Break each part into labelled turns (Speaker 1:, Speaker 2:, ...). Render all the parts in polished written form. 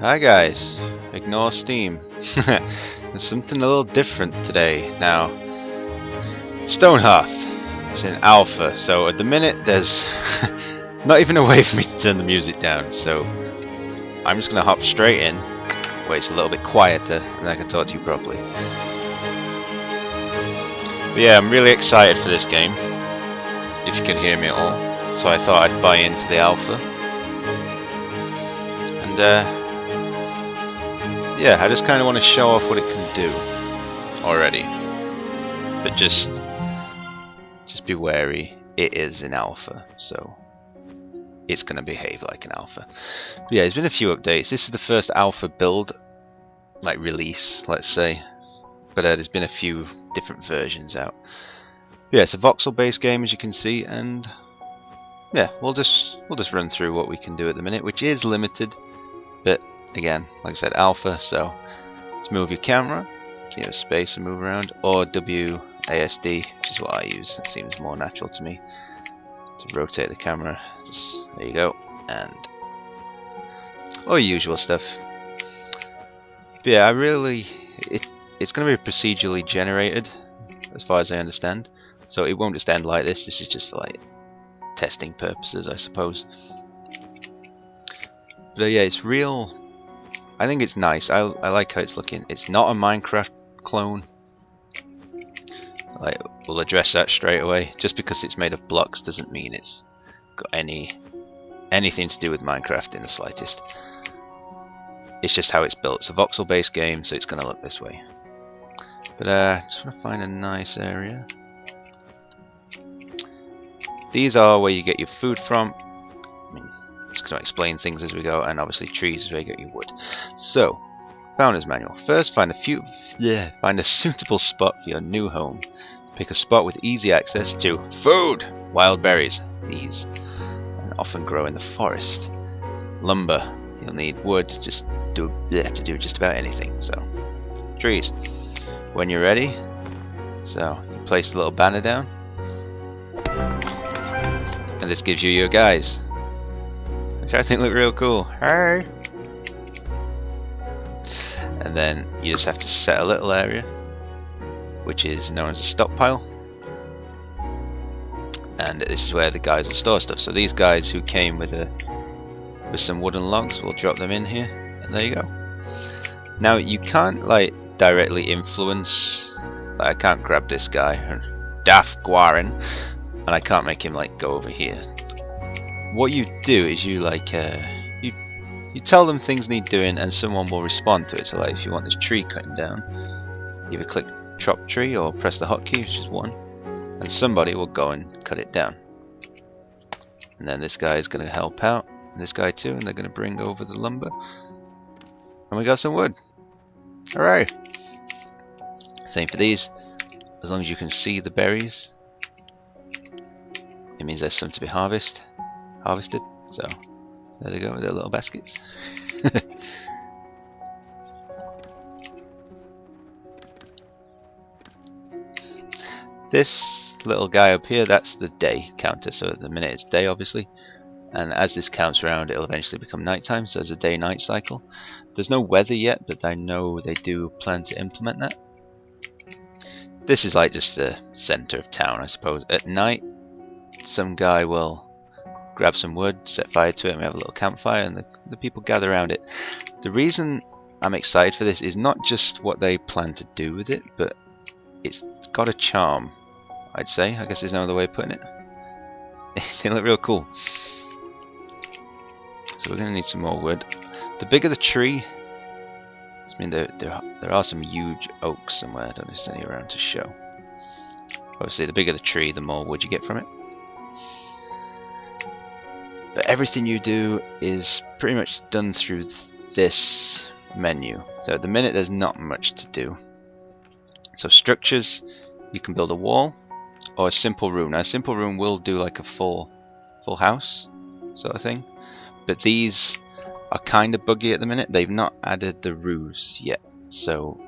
Speaker 1: Hi guys, ignore Steam. There's something a little different today. Now, Stonehearth is in alpha, so at the minute there's not even a way for me to turn the music down, so I'm just gonna hop straight in, wait it's a little bit quieter, and I can talk to you properly. But yeah, I'm really excited for this game, if you can hear me at all, so I thought I'd buy into the alpha. And yeah, I just kind of want to show off what it can do already, but just be wary. It is in alpha, so it's going to behave like an alpha. But yeah, there's been a few updates. This is the first alpha build, like release, let's say, but there's been a few different versions out. But yeah, it's a voxel-based game, as you can see, and yeah, we'll just run through what we can do at the minute, which is limited, but again, like I said, alpha, so to move your camera, space and move around, or WASD, which is what I use. It seems more natural to me to rotate the camera. Just there you go, and all usual stuff. But yeah, it's going to be procedurally generated, as far as I understand. So it won't just end like this. This is just for like testing purposes, I suppose. But yeah, it's real. I think it's nice. I like how it's looking. It's not a Minecraft clone. We'll address that straight away. Just because it's made of blocks doesn't mean it's got anything to do with Minecraft in the slightest. It's just how it's built. It's a voxel-based game, so it's going to look this way. But just want to find a nice area. These are where you get your food from. Just going to explain things as we go, and obviously trees is where you get your wood. So, Founder's Manual. First, find a suitable spot for your new home. Pick a spot with easy access to food, wild berries. These often grow in the forest. Lumber. You'll need wood to do just about anything. So, trees. When you're ready, so you place the little banner down, and this gives you your guys, which I think look real cool. Hey! And then you just have to set a little area, which is known as a stockpile, and this is where the guys will store stuff. So these guys who came with some wooden logs, we'll drop them in here, and there you go. Now you can't directly influence. I can't grab this guy, Daft Guarin, and I can't make him go over here. What you do is you you tell them things need doing, and someone will respond to it. So if you want this tree cutting down, either click chop tree or press the hotkey, which is 1, and somebody will go and cut it down. And then this guy is going to help out, and this guy too, and they're going to bring over the lumber, and we got some wood. Alright. Same for these. As long as you can see the berries, it means there's some to be harvested. So there they go with their little baskets. This little guy up here, that's the day counter. So at the minute it's day, obviously, and as this counts around, it'll eventually become nighttime. So there's a day-night cycle. There's no weather yet, but I know they do plan to implement that. This is just the center of town, I suppose. At night, some guy will grab some wood, set fire to it, and we have a little campfire, and the people gather around it. The reason I'm excited for this is not just what they plan to do with it, but it's got a charm, I'd say. I guess there's no other way of putting it. They look real cool. So we're going to need some more wood. The bigger the tree, I mean there are some huge oaks somewhere. I don't know if there's any around to show. Obviously, the bigger the tree, the more wood you get from it. But everything you do is pretty much done through this menu. So at the minute, there's not much to do. So structures, you can build a wall or a simple room. Now, a simple room will do a full house sort of thing. But these are kind of buggy at the minute. They've not added the roofs yet, so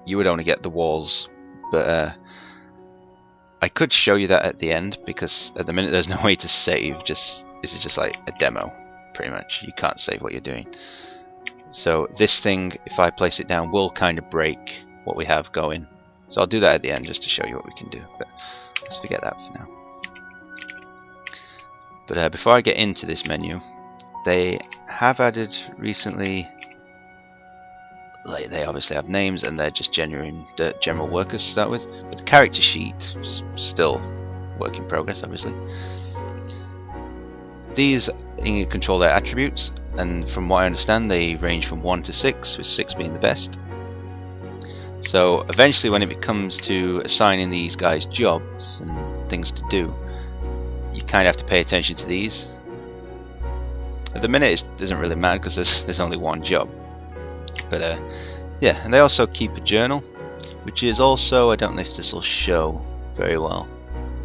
Speaker 1: you would only get the walls. But I could show you that at the end, because at the minute there's no way to save. This is just a demo, pretty much. You can't save what you're doing. So this thing, if I place it down, will kind of break what we have going. So I'll do that at the end just to show you what we can do. But let's forget that for now. But before I get into this menu, they have added recently, like, they obviously have names and they're just general workers to start with. But the character sheet is still work in progress, obviously. These, you can control their attributes, and from what I understand they range from 1 to 6, with 6 being the best. So eventually when it comes to assigning these guys jobs and things to do, you kind of have to pay attention to these. At the minute it doesn't really matter because there's only one job. But yeah, and they also keep a journal, which is also, I don't know if this will show very well.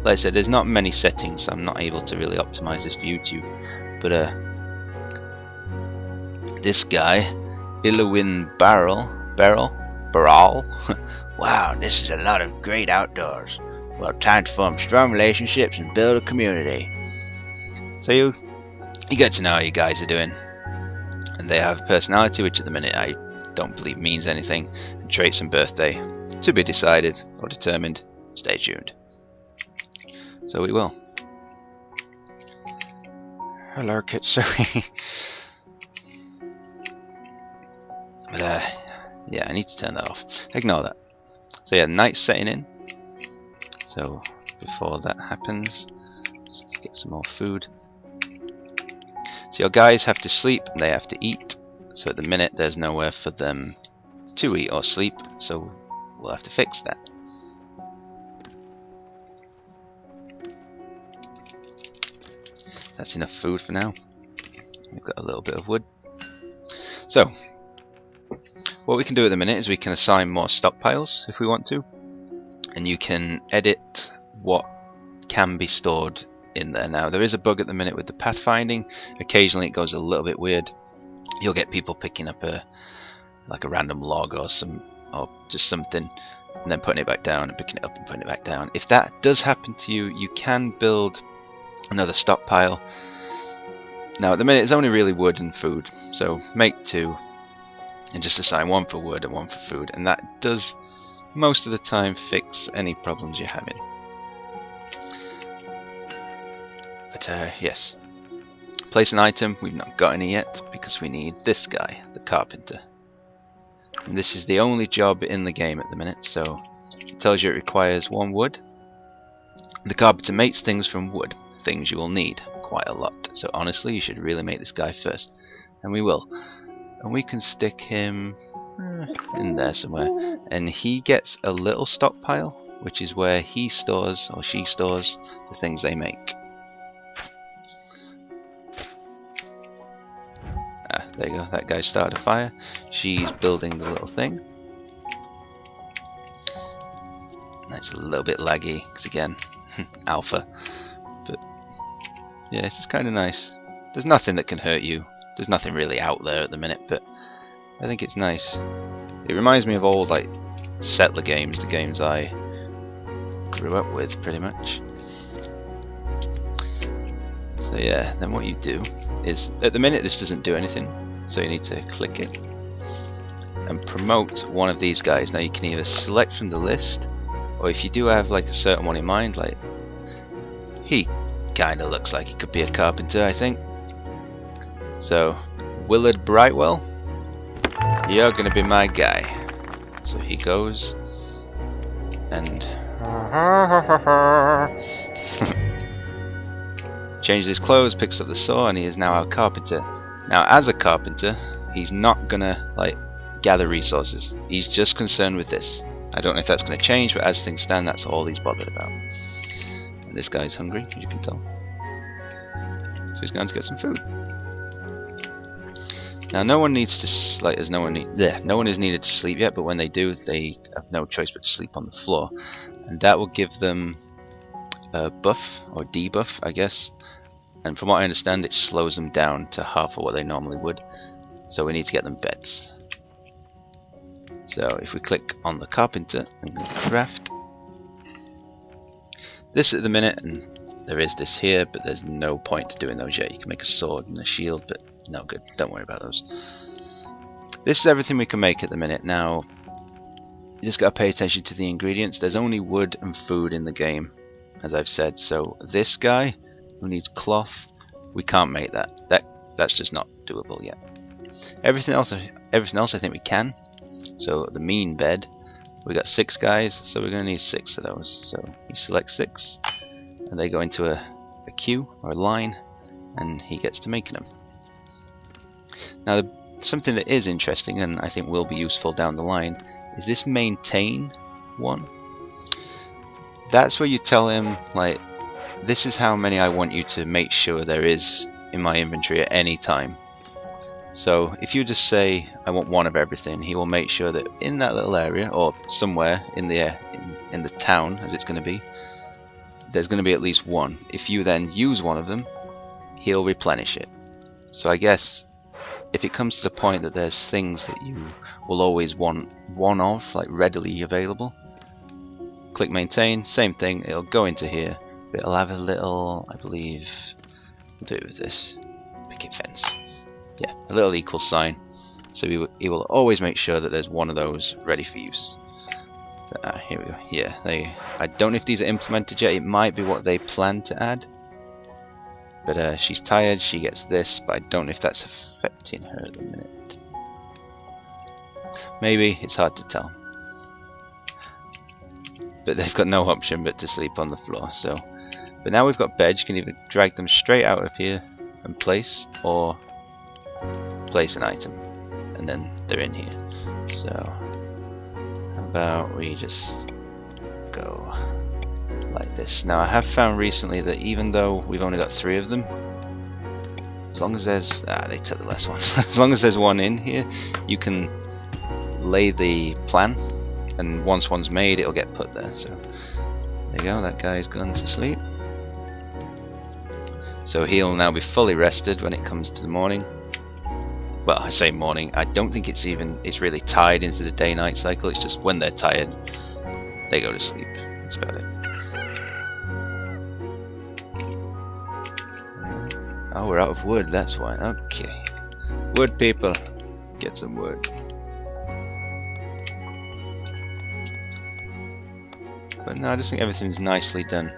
Speaker 1: Like I said, there's not many settings, so I'm not able to really optimize this for YouTube. But this guy, Ilwin Barrel, wow, this is a lot of great outdoors. Well, time to form strong relationships and build a community. So you get to know how you guys are doing, and they have personality, which at the minute I don't believe means anything, and traits and birthday to be decided or determined. Stay tuned. So we will. Hello, Kitsui. But yeah, I need to turn that off. Ignore that. So yeah, night's setting in. So before that happens, let's get some more food. So your guys have to sleep and they have to eat. So at the minute there's nowhere for them to eat or sleep, so we'll have to fix that. That's enough food for now. We've got a little bit of wood. So what we can do at the minute is we can assign more stockpiles if we want to, and you can edit what can be stored in there. Now there is a bug at the minute with the pathfinding. Occasionally it goes a little bit weird. You'll get people picking up a random log or just something, and then putting it back down and picking it up and putting it back down. If that does happen to you, you can build another stockpile. Now at the minute it's only really wood and food, so make 2 and just assign 1 for wood and 1 for food, and that does most of the time fix any problems you're having. But yes, place an item. We've not got any yet because we need this guy, the carpenter, and this is the only job in the game at the minute. So it tells you it requires 1 wood. The carpenter makes things from wood, things you will need quite a lot. So honestly, you should really make this guy first, and we will. And we can stick him in there somewhere, and he gets a little stockpile, which is where he stores or she stores the things they make. There you go, that guy started a fire. She's building the little thing. That's a little bit laggy because again, alpha. But yeah, it's kind of nice. There's nothing that can hurt you. There's nothing really out there at the minute, but I think it's nice. It reminds me of old settler games, the games I grew up with pretty much. So yeah, then what you do is, at the minute this doesn't do anything, so you need to click it and promote one of these guys. Now you can either select from the list, or if you do have a certain one in mind, he kinda looks like he could be a carpenter, I think. So Willard Brightwell, you're gonna be my guy. So he goes and changes his clothes, picks up the saw, and he is now our carpenter. Now as a carpenter, he's not gonna gather resources. He's just concerned with this. I don't know if that's gonna change, but as things stand, that's all he's bothered about. And this guy's hungry, as you can tell. So he's going to get some food. Now no one needs to no one is needed to sleep yet, but when they do, they have no choice but to sleep on the floor, and that will give them a buff or debuff, I guess. And from what I understand, it slows them down to half of what they normally would. So we need to get them beds. So if we click on the carpenter and craft this at the minute, and there is this here, but there's no point to doing those yet. You can make a sword and a shield, but no good. Don't worry about those. this is everything we can make at the minute. Now, you just got to pay attention to the ingredients. There's only wood and food in the game, as I've said. So this guy who needs cloth, we can't make that. That's just not doable yet. Everything else I think we can. So the mean bed, we got 6 guys, so we're going to need 6 of those. So you select 6, and they go into a queue or a line, and he gets to making them. Now, something that is interesting, and I think will be useful down the line, is this maintain one. That's where you tell him, like, this is how many I want you to make sure there is in my inventory at any time. So if you just say I want 1 of everything, he will make sure that in that little area, or somewhere in the town as it's going to be, there's going to be at least 1. If you then use 1 of them, he'll replenish it. So I guess if it comes to the point that there's things that you will always want 1 of, like readily available, click maintain, same thing, it'll go into here, but it'll have a little, I believe, we'll do it with this picket fence. Yeah, a little equal sign. So he will always make sure that there's 1 of those ready for use. So, here we go. Yeah, I don't know if these are implemented yet. It might be what they plan to add. But she's tired, she gets this, but I don't know if that's affecting her at the minute. Maybe, it's hard to tell. But they've got no option but to sleep on the floor. So, but now we've got beds, you can either drag them straight out of here and place, or place an item, and then they're in here. So how about we just go like this. Now I have found recently that even though we've only got 3 of them, as long as there's they took the last one. As long as there's 1 in here, you can lay the plan, and once one's made, it'll get put there. So there you go, that guy's gone to sleep. So he'll now be fully rested when it comes to the morning. Well, I say morning, I don't think it's really tied into the day-night cycle. It's just when they're tired, they go to sleep. That's about it. Oh, we're out of wood, that's why. Okay. Wood, people. Get some wood. But no, I just think everything's nicely done.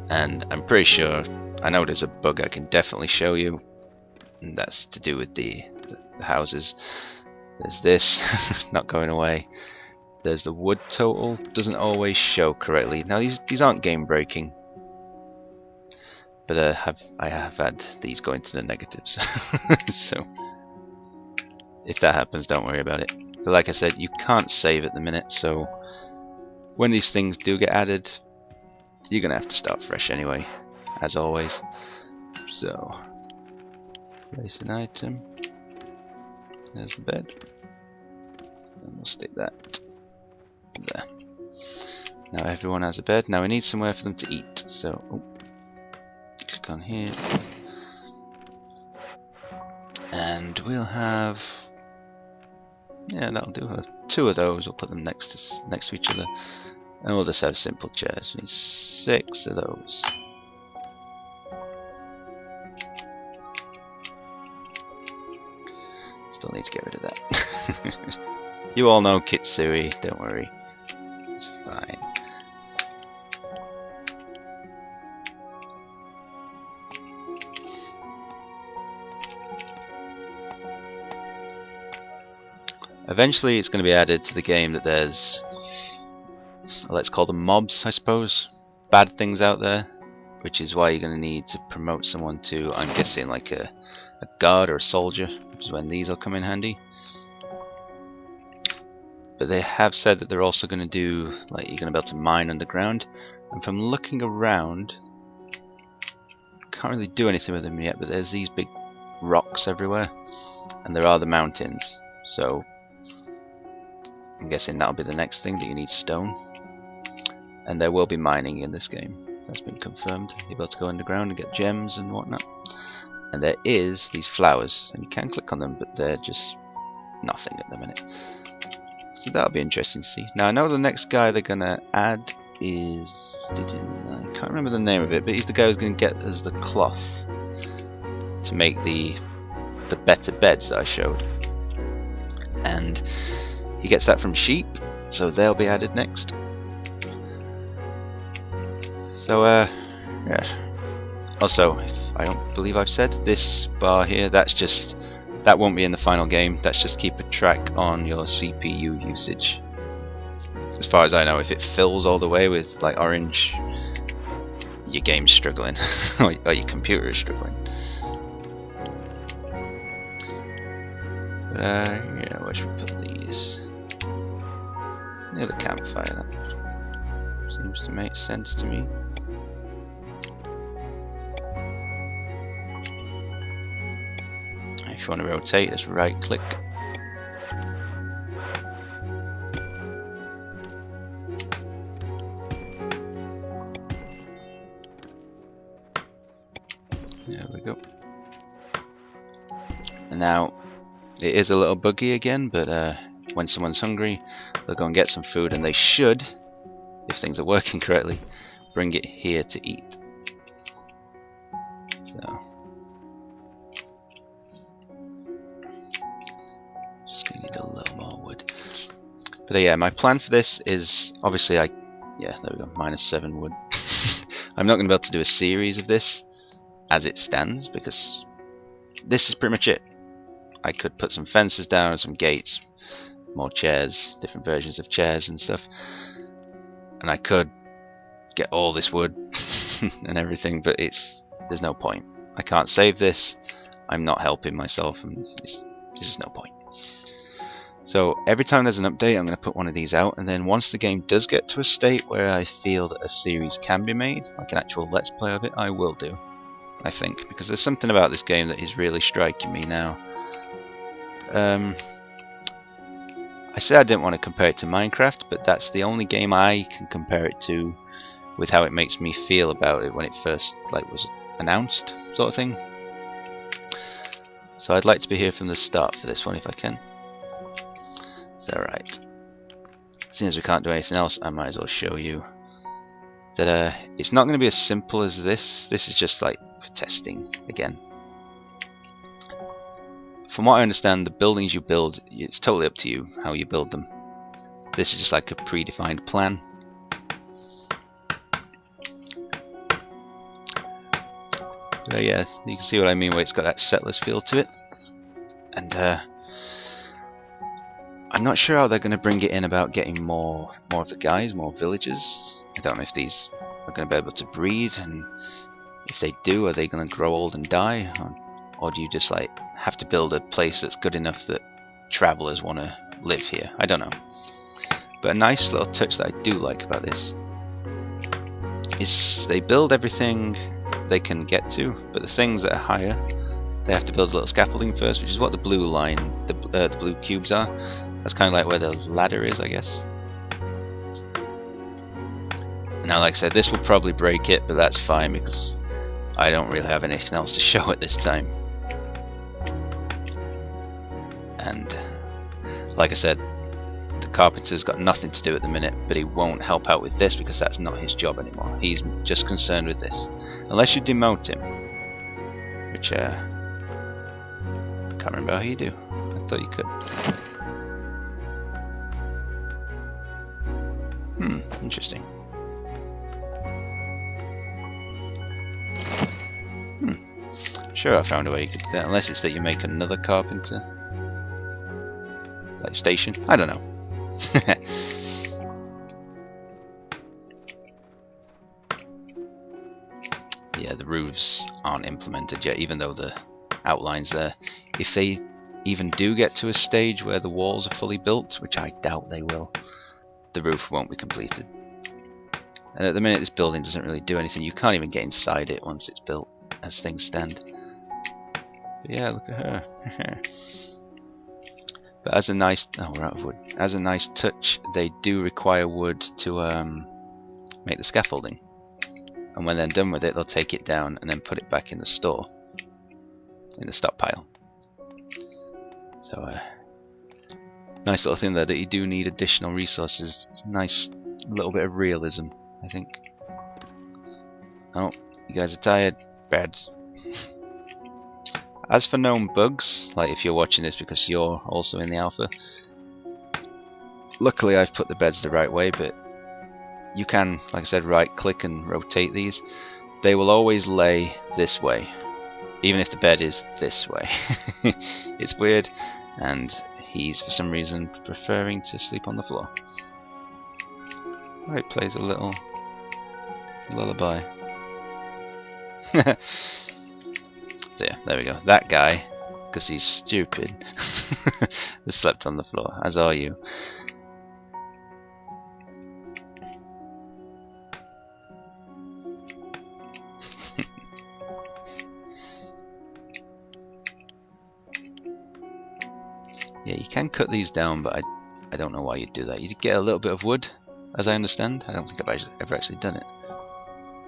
Speaker 1: And I'm pretty sure, I know there's a bug I can definitely show you, and that's to do with the houses. There's this, not going away. There's the wood total, doesn't always show correctly. Now these aren't game breaking, but I have had these go into the negatives. So if that happens, don't worry about it. But like I said, you can't save at the minute, so when these things do get added, you're gonna have to start fresh anyway, as always. So place an item. There's the bed, and we'll stick that there. Now everyone has a bed. Now we need somewhere for them to eat. So click on here, and we'll have, yeah, that'll do. 2 of those. We'll put them next to each other. And we'll just have simple chairs. We need 6 of those. Still need to get rid of that. You all know Kitsui, don't worry. It's fine. Eventually it's going to be added to the game that there's, let's call them mobs, I suppose, bad things out there, which is why you're going to need to promote someone to, I'm guessing, like a guard or a soldier, which is when these will come in handy. But they have said that they're also going to do, like, you're going to be able to mine underground, and from looking around, can't really do anything with them yet, but there's these big rocks everywhere, and there are the mountains, so I'm guessing that'll be the next thing, that you need stone. And there will be mining in this game. That's been confirmed. You'll be able to go underground and get gems and whatnot. And there is these flowers, and you can click on them, but they're just nothing at the minute. So that'll be interesting to see. Now I know the next guy they're gonna add is, I can't remember the name of it, but he's the guy who's gonna get us the cloth. to make the better beds that I showed, and he gets that from sheep, so they'll be added next. So yeah. Also, if I don't believe I've said, this bar here, that won't be in the final game. That's just keep a track on your CPU usage. As far as I know, if it fills all the way with like orange, your game's struggling, or your computer is struggling. But yeah, where should we put these? Near the campfire. That seems to make sense to me. If you want to rotate, just right click. There we go. And now it is a little buggy again, but when someone's hungry, they'll go and get some food, and they should, if things are working correctly, bring it here to eat. So just gonna need a little more wood. But yeah, my plan for this is obviously yeah, there we go, -7 wood. I'm not gonna be able to do a series of this as it stands, because this is pretty much it. I could put some fences down and some gates, more chairs, different versions of chairs and stuff, and I could get all this wood and everything, but there's no point. I can't save this, I'm not helping myself, and there's just no point. So every time there's an update, I'm going to put one of these out, and then once the game does get to a state where I feel that a series can be made, like an actual let's play of it, I will do, I think, because there's something about this game that is really striking me now. I said I didn't want to compare it to Minecraft, but that's the only game I can compare it to with how it makes me feel about it when it first was announced, sort of thing. So I'd like to be here from the start for this one if I can. Is that right? Seeing as we can't do anything else, I might as well show you that it's not going to be as simple as this. This is just like for testing again. From what I understand, the buildings you build, it's totally up to you how you build them. This is just like a predefined plan. But yeah, you can see what I mean, where it's got that settlers feel to it. And I'm not sure how they're going to bring it in about getting more of the guys, more villagers. I don't know if these are going to be able to breed, and if they do, are they going to grow old and die? Or do you just like have to build a place that's good enough that travelers want to live here? I don't know. But a nice little touch that I do like about this is they build everything they can get to, but the things that are higher, they have to build a little scaffolding first, which is what the blue line, the blue cubes are. That's kind of like where the ladder is, I guess. Now, like I said, this will probably break it, but that's fine because I don't really have anything else to show at this time. And like I said, the carpenter's got nothing to do at the minute, but he won't help out with this because that's not his job anymore. He's just concerned with this. Unless you demote him, which I can't remember how you do. I thought you could. Interesting. Sure, I found a way you could do that, unless it's that you make another carpenter, like station. I don't know. Yeah, the roofs aren't implemented yet, even though the outline's there. If they even do get to a stage where the walls are fully built, which I doubt they will, the roof won't be completed. And at the minute, this building doesn't really do anything. You can't even get inside it once it's built, as things stand. But yeah, look at her. But as a nice, we're out of wood. As a nice touch, they do require wood to make the scaffolding. And when they're done with it, they'll take it down and then put it back in the store, in the stockpile. So nice little thing there that you do need additional resources. It's a nice little bit of realism, I think. Oh, you guys are tired. Bad. As for known bugs, like if you're watching this because you're also in the alpha, luckily I've put the beds the right way, but you can, like I said, right click and rotate these. They will always lay this way, even if the bed is this way. It's weird, and he's for some reason preferring to sleep on the floor. Right, plays a little lullaby. So yeah, there we go. That guy, because he's stupid, has slept on the floor, as are you. Yeah, you can cut these down, but I don't know why you'd do that. You'd get a little bit of wood, as I understand. I don't think I've ever actually done it.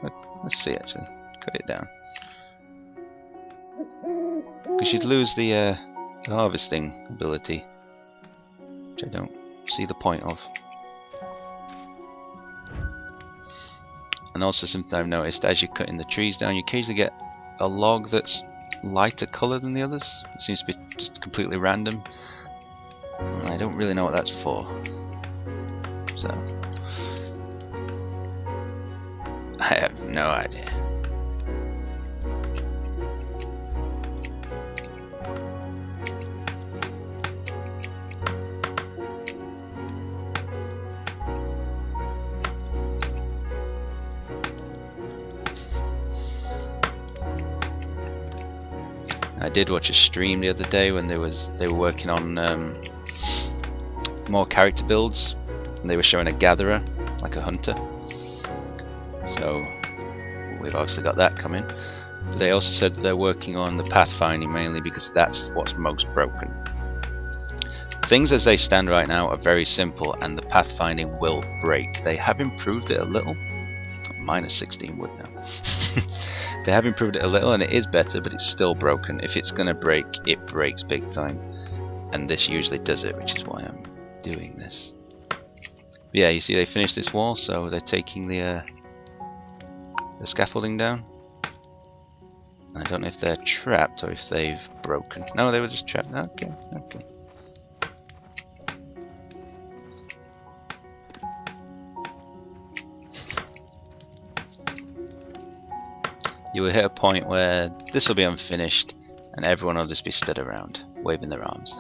Speaker 1: But let's see, actually. Cut it down. Because you'd lose the harvesting ability, which I don't see the point of. And also something I've noticed, as you're cutting the trees down, you occasionally get a log that's lighter colour than the others. It seems to be just completely random. And I don't really know what that's for. So I have no idea. I did watch a stream the other day when they were working on more character builds, and they were showing a gatherer, like a hunter. So we've obviously got that coming. But they also said that they're working on the pathfinding mainly because that's what's most broken. Things as they stand right now are very simple, and the pathfinding will break. They have improved it a little. Minus 16 wood now. They have improved it a little, and it is better, but it's still broken. If it's going to break, it breaks big time, and this usually does it, which is why I'm doing this. But yeah, you see they finished this wall, so they're taking the scaffolding down. I don't know if they're trapped or if they've broken. No, they were just trapped. Okay. You will hit a point where this will be unfinished and everyone will just be stood around, waving their arms.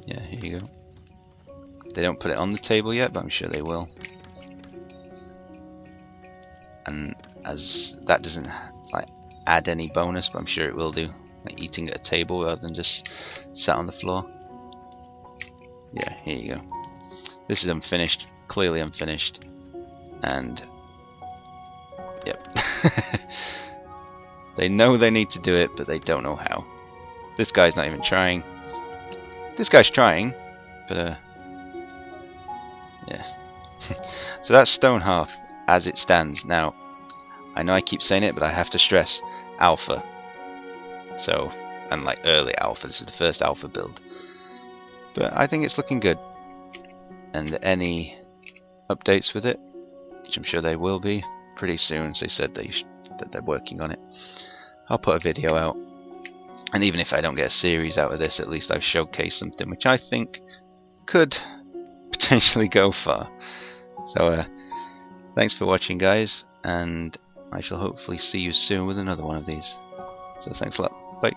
Speaker 1: Yeah, here you go. They don't put it on the table yet, but I'm sure they will. And as that doesn't like add any bonus, but I'm sure it will do. Like eating at a table rather than just sat on the floor. Yeah, here you go. This is unfinished, clearly unfinished, and yep. They know they need to do it, but they don't know how. This guy's not even trying. This guy's trying, but yeah. So that's Stonehearth as it stands. Now, I know I keep saying it, but I have to stress alpha. So, and like early alpha, this is the first alpha build. But I think it's looking good, and any updates with it, which I'm sure they will be pretty soon, as they said that they're working on it, I'll put a video out. And even if I don't get a series out of this, at least I've showcased something which I think could potentially go far. So thanks for watching, guys, and I shall hopefully see you soon with another one of these. So thanks a lot. Bye.